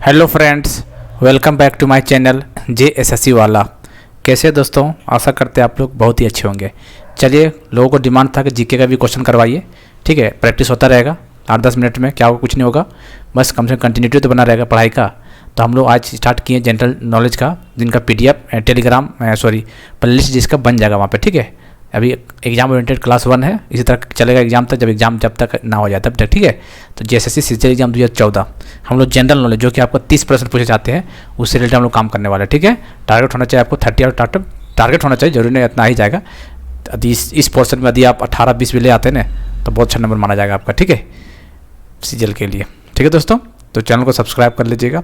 Hello friends, welcome back to my channel JSSC वाला। कैसे हैं दोस्तों? आशा करते हैं आप लोग बहुत ही अच्छे होंगे। चलिए, लोगों को डिमांड था कि जीके का भी क्वेश्चन करवाइए। ठीक है, प्रैक्टिस होता रहेगा 8-10 मिनट में, क्या होगा, कुछ नहीं होगा, बस कम से कम कंटिन्यूटी तो बना रहेगा पढ़ाई का। तो हम लोग आज स्टार्ट किए जनरल नॉलेज का, जिनका PDF टेलीग्राम प्लेलिस्ट जिसका बन जाएगा वहाँ पे। ठीक है, अभी एग्जाम ओरिएंटेड क्लास 1 है, इसी तरह चलेगा एग्जाम तक, जब तक ना हो जाए तब तक। ठीक है, तो JSSC सीजीएल एग्जाम 2014 हम लोग जनरल नॉलेज जो कि आपको 30% पूछे जाते हैं, उससे रिलेटेड हम लोग काम करने वाले हैं। ठीक है, टारगेट होना चाहिए आपको 30 आउट टारगेट होना चाहिए, जरूरी नहीं इतना ही जाएगा। यदि इस पोर्शन में यदि आप 18-20 भी ले आते हैं ना, तो बहुत अच्छा नंबर माना जाएगा आपका। ठीक है, सीजीएल के लिए। ठीक है दोस्तों, तो चैनल को सब्सक्राइब कर लीजिएगा,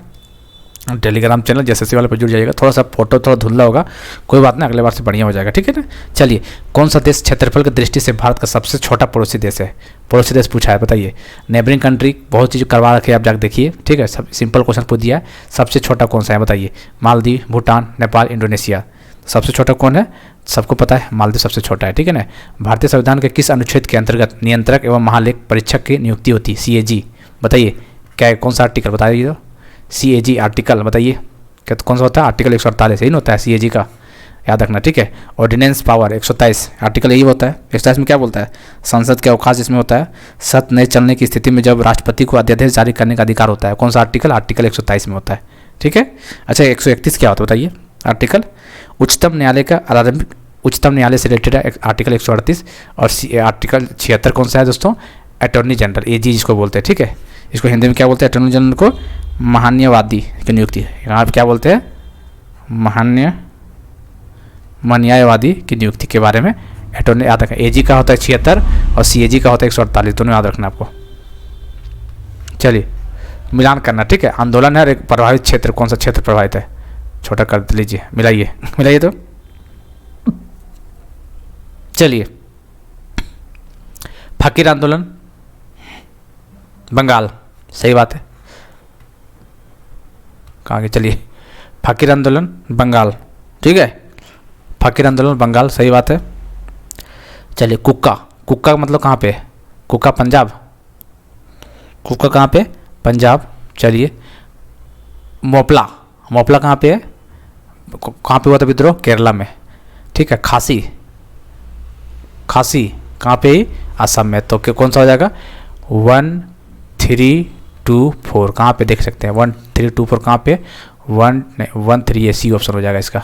टेलीग्राम चैनल JSSC वाले पर जुड़ जाइएगा। थोड़ा सा फोटो थोड़ा धुंधला होगा, कोई बात नहीं, अगले बार से बढ़िया हो जाएगा। ठीक है ना। चलिए, कौन सा देश क्षेत्रफल की दृष्टि से भारत का सबसे छोटा पड़ोसी देश है? पड़ोसी देश पूछा है, बताइए। नेबरिंग कंट्री बहुत चीज़ करवा रखे आप जाकर देखिए। ठीक है, सब सिंपल क्वेश्चन पूछ दिया है। सबसे छोटा कौन सा है बताइए? मालदीव, भूटान, नेपाल, इंडोनेशिया। सबसे छोटा कौन है? सबको पता है, मालदीव सबसे छोटा है। ठीक है ना। भारतीय संविधान के किस अनुच्छेद के अंतर्गत नियंत्रक एवं महालेख परीक्षक की नियुक्ति होती है? CAG। बताइए क्या है, कौन सा आर्टिकल बताइए तो? CAG आर्टिकल बताइए क्या, तो कौन सा होता है? आर्टिकल 148 यही होता है CAG का, याद रखना। ठीक है, ऑर्डिनेंस पावर 127 आर्टिकल यही होता है। 127 में क्या बोलता है? संसद के अवकाश इसमें होता है। सत्य नहीं चलने की स्थिति में जब राष्ट्रपति को अध्यादेश जारी करने का अधिकार होता है, कौन सा आर्टिकल? आर्टिकल 127 में होता है। ठीक है, अच्छा 131 क्या होता है बताइए? आर्टिकल उच्चतम न्यायालय का आरंभिक, उच्चतम न्यायालय से रिलेटेड है आर्टिकल 138। और आर्टिकल 76 कौन सा है दोस्तों? अटॉर्नी जनरल, AG जिसको बोलते हैं। ठीक है, इसको हिंदी में क्या बोलते हैं? अटॉर्नी जनरल को महान्यायवादी की नियुक्ति, यहाँ आप क्या बोलते हैं? न्यायवादी की नियुक्ति के बारे में अटॉर्नी याद रखना। AG का होता है 76 और CAG का होता है 148, दोनों याद रखना आपको। चलिए, मिलान करना। ठीक है, आंदोलन है और एक प्रभावित क्षेत्र, कौन सा क्षेत्र प्रभावित है? छोटा कर लीजिए, मिलाइए मिलाइए तो। चलिए, फकीर आंदोलन बंगाल, सही बात है। कहाँ गए? चलिए, फकीर आंदोलन बंगाल। ठीक है, फकीर आंदोलन बंगाल, सही बात है। चलिए, कुक्का, कुक्का का मतलब कहाँ पे है? कुक्का पंजाब, कुक्का कहाँ पे? पंजाब। चलिए, मोपला, मोपला कहाँ पे है? कहाँ पे हुआ था विद्रोह? केरला में। ठीक है, खासी, खासी कहाँ पे? असम में। तो कौन सा हो जाएगा? 1324 कहाँ पे देख सकते हैं? 1324 कहाँ पे? 13 ये C ऑप्शन हो जाएगा इसका।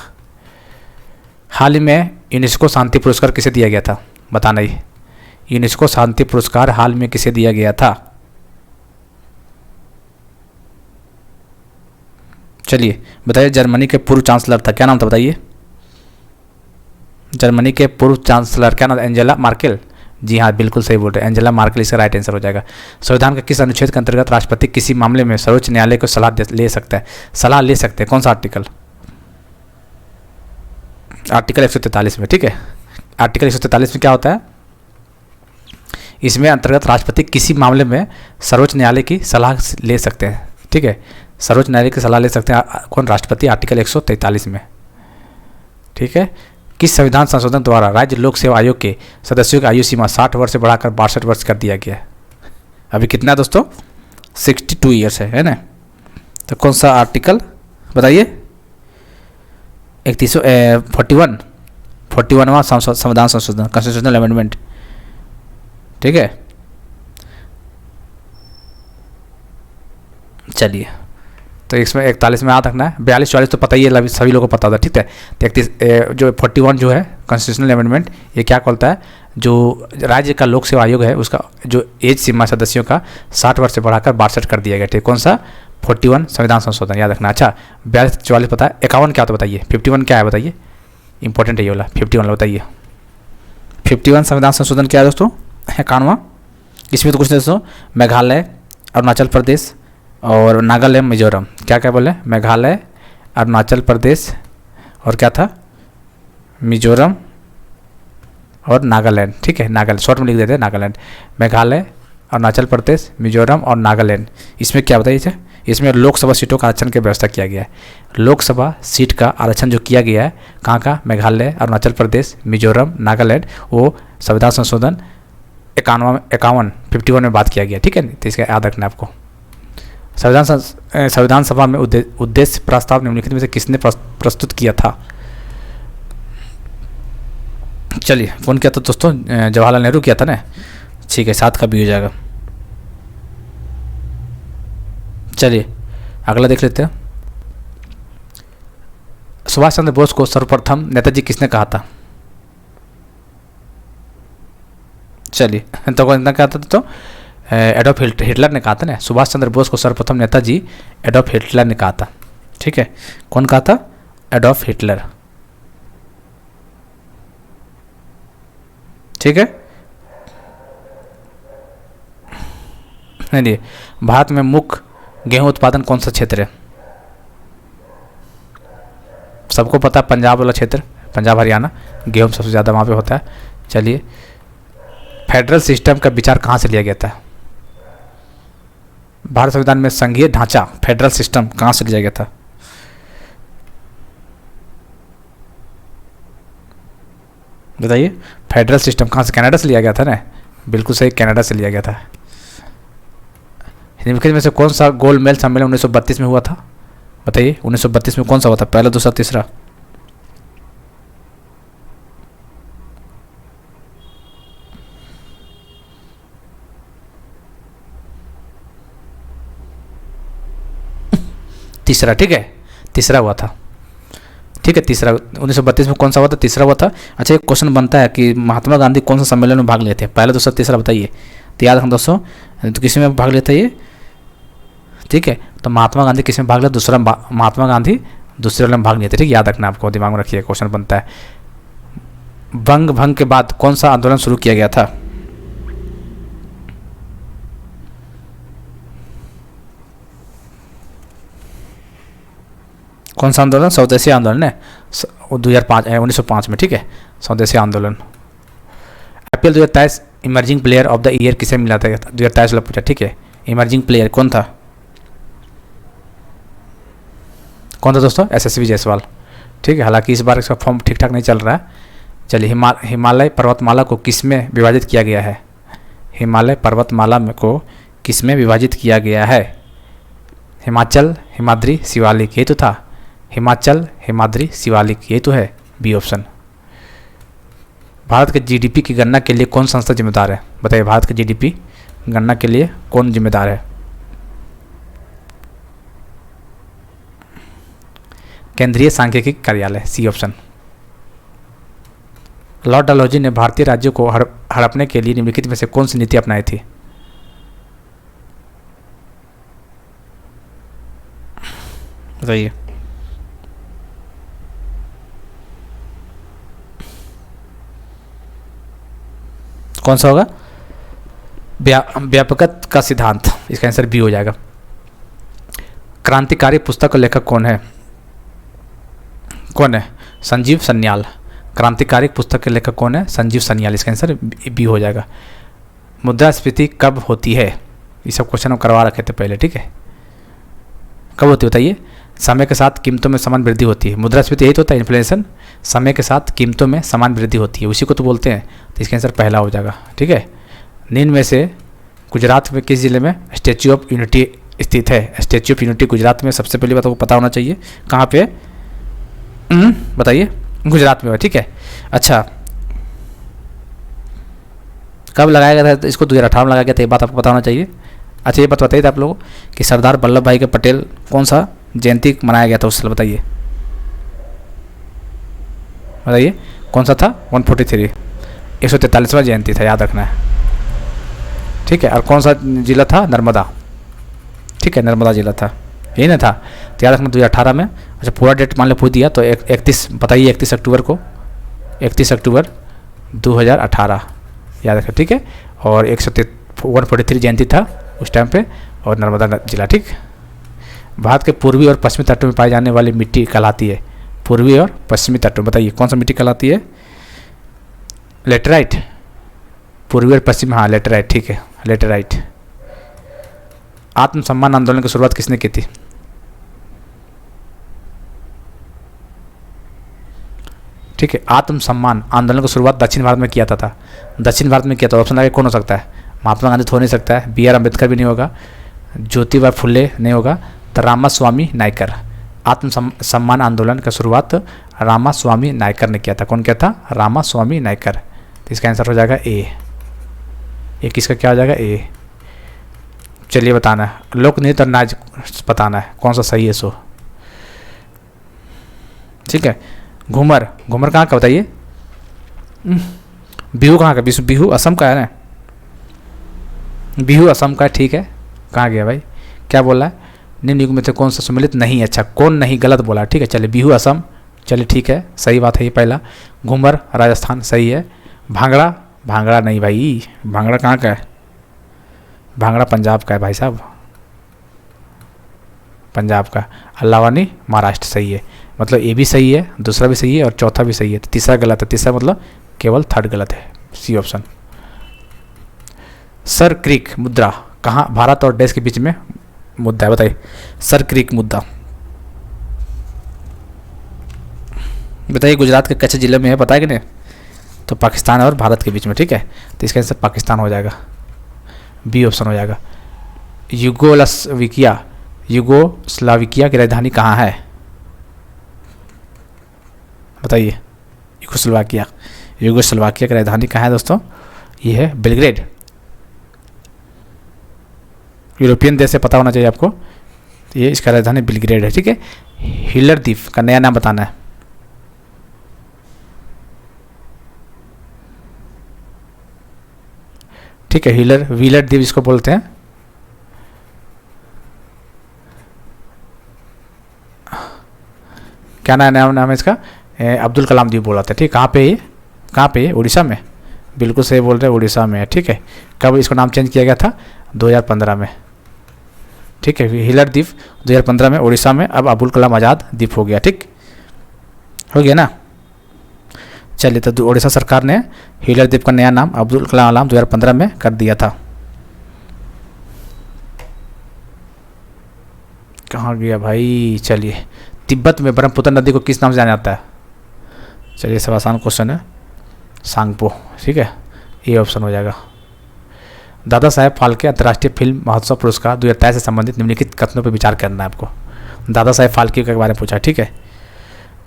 हाल ही में यूनेस्को शांति पुरस्कार किसे दिया गया था? बताना ही। यूनेस्को शांति पुरस्कार हाल में किसे दिया गया था? चलिए बताइए। जर्मनी के पूर्व चांसलर था, क्या नाम था बताइए? जर्मनी के पूर्व चांसलर क्या नाम? Angela Merkel. जी हाँ, बिल्कुल सही बोल रहे हैं, एंजेला मार्केल इसका राइट आंसर हो जाएगा। संविधान के किस अनुच्छेद के अंतर्गत राष्ट्रपति किसी मामले में सर्वोच्च न्यायालय को सलाह ले सकता है? सलाह ले सकते हैं, कौन सा आर्टिकल? आर्टिकल 143 में। ठीक है, आर्टिकल 143 में क्या होता है? इसमें अंतर्गत राष्ट्रपति किसी मामले में सर्वोच्च न्यायालय की सलाह ले सकते हैं। ठीक है, सर्वोच्च न्यायालय की सलाह ले सकते हैं कौन? राष्ट्रपति, आर्टिकल 143 में। ठीक है, किस संविधान संशोधन द्वारा राज्य लोक सेवा आयोग के सदस्यों की आयु सीमा 60 वर्ष से बढ़ाकर 62 वर्ष कर दिया गया है? अभी कितना है दोस्तों? 62 ईयर्स है ना। तो कौन सा आर्टिकल बताइए? 41वां संविधान संशोधन, कॉन्स्टिट्यूशनल अमेंडमेंट। ठीक है, चलिए, तो इसमें 41 में याद रखना है। 42-44 तो पता ही है, सभी लोगों को पता था। ठीक है, तो 31 जो 41 जो है कॉन्स्टिट्यूशनल अमेंडमेंट, ये क्या बोलता है? जो राज्य का लोक सेवा आयोग है उसका जो एज सीमा सदस्यों का 60 वर्ष से बढ़ाकर 62 कर दिया गया। ठीक, कौन सा? 41 संविधान संशोधन, याद रखना। अच्छा, 42-44 पता है। 51 क्या होता है बताइए? 51 क्या है बताइए? इंपॉर्टेंट है ये वाला 51 बताइए। 51 संविधान संशोधन क्या है दोस्तों? 51वां। इसमें तो कुछ नहीं दोस्तों, मेघालय, अरुणाचल प्रदेश और नागालैंड, मिजोरम। क्या क्या बोले? मेघालय, अरुणाचल प्रदेश और क्या था? मिजोरम और नागालैंड। ठीक है, नागालैंड शॉर्ट में लिख देते हैं, नागालैंड। मेघालय, अरुणाचल प्रदेश, मिजोरम और नागालैंड। इसमें क्या बताइए? इसमें लोकसभा सीटों का आरक्षण की व्यवस्था किया गया है। लोकसभा सीट का आरक्षण जो किया गया है कहाँ का? मेघालय, अरुणाचल प्रदेश, मिजोरम, नागालैंड, वो संविधान संशोधन 51 में बात किया गया। ठीक है, तो इसका याद रखना है आपको। संविधान सभा में उद्देश्य प्रस्ताव निम्नलिखित में से किसने प्रस्तुत किया था? चलिए, कौन किया था दोस्तों? जवाहरलाल नेहरू किया था ना। ठीक है, 7 का भी हो जाएगा। चलिए अगला देख लेते हैं। सुभाष चंद्र बोस को सर्वप्रथम नेताजी किसने कहा था? चलिए, तो कौन कहा था? तो एडोल्फ हिटलर ने कहा था ना। सुभाष चंद्र बोस को सर्वप्रथम नेताजी एडोल्फ हिटलर ने कहा था। ठीक है, कौन कहा था? Adolf Hitler. ठीक है, नहीं, भारत में मुख्य गेहूं उत्पादन कौन सा क्षेत्र है? सबको पता है, पंजाब वाला क्षेत्र, पंजाब हरियाणा, गेहूं सबसे ज़्यादा वहाँ पे होता है। चलिए, फेडरल सिस्टम का विचार कहाँ से लिया गया था? भारत संविधान में संघीय ढांचा, फेडरल सिस्टम कहाँ से लिया गया था? बताइए, फेडरल सिस्टम कहाँ से? कनाडा से लिया गया था ना। बिल्कुल सही, कनाडा से लिया गया था। निम्नलिखित में से कौन सा गोलमेज सम्मेलन 1932 में हुआ था? बताइए, 1932 में कौन सा हुआ था? पहला, दूसरा, तीसरा? तीसरा। ठीक है, तीसरा हुआ था। ठीक है, तीसरा 1932 में कौन सा हुआ था? तीसरा हुआ था। अच्छा, एक क्वेश्चन बनता है कि महात्मा गांधी कौन सा सम्मेलन में भाग लेते हैं? पहला, दूसरा, तीसरा? बताइए। तो याद रखना दोस्तों, तो किसी में भाग लेते हैं ये? ठीक है, तो महात्मा गांधी किस में भाग लेते? दूसरा, महात्मा गांधी दूसरे वाले में भाग लेते। ठीक, याद रखना, आपको दिमाग में रखिए, क्वेश्चन बनता है। बंग भंग के बाद कौन सा आंदोलन शुरू किया गया था? कौन सा आंदोलन? स्वदेशी आंदोलन है, 1905 में। ठीक है, स्वदेशी आंदोलन। IPL 2023 emerging player of the year किसे मिला था? 2023 वाला पूछा। ठीक है, इमर्जिंग प्लेयर कौन था? कौन था दोस्तों? SSV जायसवाल। ठीक है, हालांकि इस बार इसका फॉर्म ठीक ठाक नहीं चल रहा है। चलिए, हिमालय पर्वतमाला को किस में विभाजित किया गया है? हिमालय पर्वतमाला को किस में विभाजित किया गया है? हिमाचल, हिमाद्री, शिवालिक, ये तो था। हिमाचल, हिमाद्री, शिवालिक, ये तो है बी ऑप्शन। भारत के GDP की गणना के लिए कौन संस्था जिम्मेदार है? बताइए, भारत के GDP गणना के लिए कौन जिम्मेदार है? केंद्रीय सांख्यिकी कार्यालय, सी ऑप्शन। लॉर्ड डलहौजी ने भारतीय राज्यों को हड़पने के लिए निम्नलिखित में से कौन सी नीति अपनाई थी? बताइए। कौन सा होगा? व्यापकता का सिद्धांत, इसका आंसर बी हो जाएगा। क्रांतिकारी पुस्तक का लेखक कौन है? कौन है? संजीव सन्याल। क्रांतिकारी पुस्तक के लेखक कौन है? संजीव सन्याल, इसका आंसर बी हो जाएगा। मुद्रास्फीति कब होती है? ये सब क्वेश्चन हम करवा रखे थे पहले। ठीक है, कब होती है बताइए? समय के साथ कीमतों में समान वृद्धि होती है। मुद्रास्फीति यही तो होता है, इन्फ्लेशन। समय के साथ कीमतों में समान वृद्धि होती है, उसी को तो बोलते हैं। तो इसका आंसर पहला हो जाएगा। ठीक है, निम्न में से गुजरात में किस जिले में स्टैच्यू ऑफ यूनिटी स्थित है? स्टैच्यू ऑफ यूनिटी गुजरात में, सबसे पहली बात आपको पता होना चाहिए। कहाँ पे? बताइए। गुजरात में है। ठीक है, अच्छा, कब लगाया गया था इसको? 2018 में लगाया गया था, ये बात आपको पता होना चाहिए। अच्छा, ये बात बताइए आप लोगों कि सरदार वल्लभ भाई के पटेल कौन सा जयंती मनाया गया था उस साल? बताइए, बताइए कौन सा था? 143, 143वां जयंती था, याद रखना है। ठीक है, और कौन सा जिला था? नर्मदा। ठीक है, नर्मदा जिला था, यही ना था। तो याद रखना 2018 में। अच्छा, पूरा डेट मान लो पूछ दिया तो 31 बताइए, 31 अक्टूबर को, 31 अक्टूबर 2018 याद रखें। ठीक है, और 143 जयंती था उस टाइम पे, और नर्मदा जिला। ठीक, भारत के पूर्वी और पश्चिमी तटों में पाई जाने वाली मिट्टी कहलाती है? पूर्वी और पश्चिमी तटों, बताइए कौन सा मिट्टी कहलाती है? लेटराइट। पूर्वी और पश्चिमी, हाँ लेटराइट। ठीक है, लेटराइट। आत्मसम्मान आंदोलन की शुरुआत किसने की थी? ठीक है, आत्मसम्मान आंदोलन की शुरुआत दक्षिण भारत में किया था। दक्षिण भारत में किया था। ऑप्शन आगे कौन हो सकता है? महात्मा गांधी तो हो नहीं सकता है, BR अम्बेडकर भी नहीं होगा, ज्योतिबा फुले नहीं होगा तो रामास्वामी नायकर। आत्म सम्मान आंदोलन का शुरुआत रामास्वामी नायकर ने किया था। कौन किया था? रामास्वामी नायकर। तो इसका आंसर हो जाएगा ए। ये किसका क्या हो जाएगा? ए। चलिए बताना है लोक नृत्य और नाच बताना है कौन सा सही है सो। ठीक है। घूमर, घूमर कहाँ का बताइए? बिहू कहाँ का? बिहू असम का है ना? बिहू असम का, ठीक है। कहाँ गया भाई? क्या बोला है? निम्न युग में से कौन सा सम्मिलित नहीं? अच्छा, कौन नहीं, गलत बोला। ठीक है, चलिए बिहू असम, चलिए ठीक है, सही बात है ये पहला। घूमर राजस्थान, सही है। भांगड़ा, भांगड़ा नहीं भाई, भांगड़ा कहाँ का है? भांगड़ा पंजाब का है भाई साहब, पंजाब का। अल्लावानी महाराष्ट्र, सही है। मतलब ए भी सही है, दूसरा भी सही है और चौथा भी सही है। तो तीसरा गलत है। तीसरा मतलब केवल थर्ड गलत है, सी ऑप्शन। सर क्रीक मुद्रा कहाँ? भारत और देश के बीच में मुद्दा है, बताइए। सर क्रीक मुद्दा बताइए गुजरात के कच्छ जिले में है, पता है कि नहीं? तो पाकिस्तान और भारत के बीच में, ठीक है। तो इसका आंसर पाकिस्तान हो जाएगा, बी ऑप्शन हो जाएगा। यूगोस्लाविया, यूगोस्लाविया की राजधानी कहाँ है? बताइए। यूगोस्लाविया, यूगोस्लाविया की राजधानी कहाँ है दोस्तों? ये है बेलग्रेड। यूरोपियन देश से पता होना चाहिए आपको। ये इसका राजधानी बेलग्रेड है, ठीक है। हिलर द्वीप का नया नाम बताना है। ठीक है, व्हीलर द्वीप इसको बोलते हैं। क्या नाम है इसका? अब्दुल कलाम द्वीप बोला था, ठीक। कहाँ पे ये? कहाँ पे? उड़ीसा में, बिल्कुल सही बोल रहे हैं, उड़ीसा में है, ठीक है। कब इसको नाम चेंज किया गया था? 2015 में, ठीक है। हिलर द्वीप 2015 में उड़ीसा में, अब अब्दुल कलाम आज़ाद द्वीप हो गया, ठीक हो गया ना। चलिए, तो उड़ीसा सरकार ने हिलर द्वीप का नया नाम अब्दुल कलाम 2015 में कर दिया था। कहाँ गया भाई? चलिए, तिब्बत में ब्रह्मपुत्र नदी को किस नाम से जाना जाता है? चलिए, सब आसान क्वेश्चन है, सांगपो, ठीक है। ये ऑप्शन हो जाएगा। दादा साहेब फाल्के अंतर्राष्ट्रीय फिल्म महोत्सव पुरस्कार 2023 से संबंधित निम्नलिखित कथनों पर विचार करना है आपको। दादा साहेब फाल्के के बारे में पूछा, ठीक है।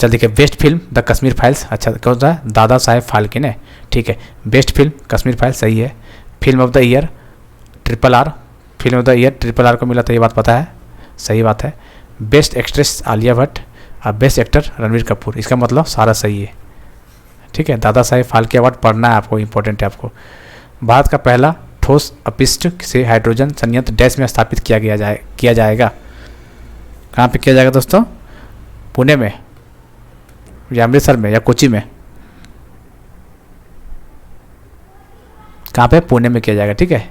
चल देखिए, best film the Kashmir files, अच्छा कौन सा है? दादा साहेब फाल्के ने, ठीक है। बेस्ट फिल्म कश्मीर फाइल्स, सही है। Film of the year RRR, film of the year RRR को मिला था, ये बात पता है, सही बात है। बेस्ट एक्ट्रेस आलिया भट्ट और बेस्ट एक्टर रणवीर कपूर, इसका मतलब सारा सही है, ठीक है। दादा साहेब फाल्के अवार्ड पढ़ना है आपको, इंपॉर्टेंट है आपको। भारत का पहला ठोस अपशिष्ट से हाइड्रोजन संयंत्र डैश में स्थापित किया जाएगा। कहाँ पे किया जाएगा दोस्तों? पुणे में या अमृतसर में या कोची में? कहाँ पे? पुणे में किया जाएगा, ठीक है।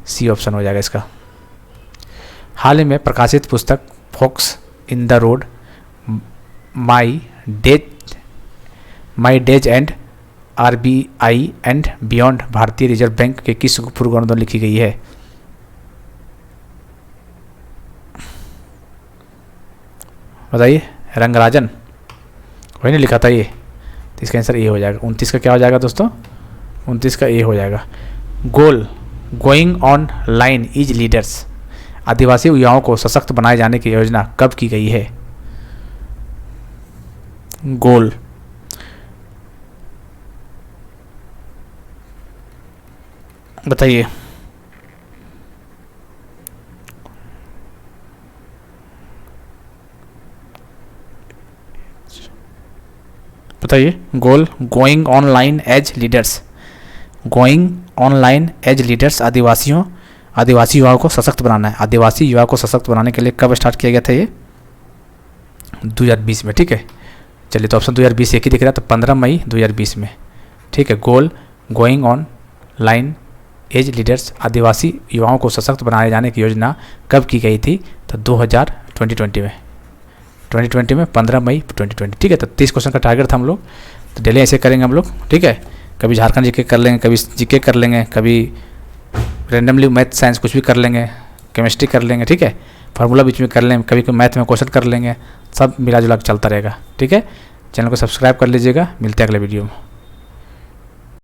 सी ऑप्शन हो जाएगा इसका। हाल ही में प्रकाशित पुस्तक forks in the road my days and RBI and beyond भारतीय रिजर्व बैंक के किस पूर्व अनुदान लिखी गई है? बताइए। रंगराजन, वही नहीं लिखा था ये, तो इसका आंसर ए हो जाएगा। 29 का क्या हो जाएगा दोस्तों? 29 का ए हो जाएगा। Going online is leaders, आदिवासी युवाओं को सशक्त बनाए जाने की योजना कब की गई है? गोल, बताइए। बताइए। Goal going online as leaders, going online as leaders आदिवासी युवाओं को सशक्त बनाना है। आदिवासी युवाओं को सशक्त बनाने के लिए कब स्टार्ट किया गया था ये? 2020 में, ठीक है। चलिए, तो ऑप्शन 2020 एक ही दिख रहा है, तो 15 मई 2020 में, ठीक है। Goal going online as leaders आदिवासी युवाओं को सशक्त बनाए जाने की योजना कब की गई थी? तो 2020 में 15 मई 2020, ठीक है। तो 30 क्वेश्चन का टारगेट था हम लोग, तो डेली ऐसे करेंगे हम लोग, ठीक है। कभी झारखंड जीके कर लेंगे, कभी जीके कर लेंगे, कभी रेंडमली मैथ साइंस कुछ भी कर लेंगे, केमिस्ट्री कर लेंगे, ठीक है। फार्मूला बीच में कर लेंगे, कभी कोई मैथ में क्वेश्चन कर लेंगे, सब मिला जुला के चलता रहेगा, ठीक है। चैनल को सब्सक्राइब कर लीजिएगा, मिलते हैं अगले वीडियो में।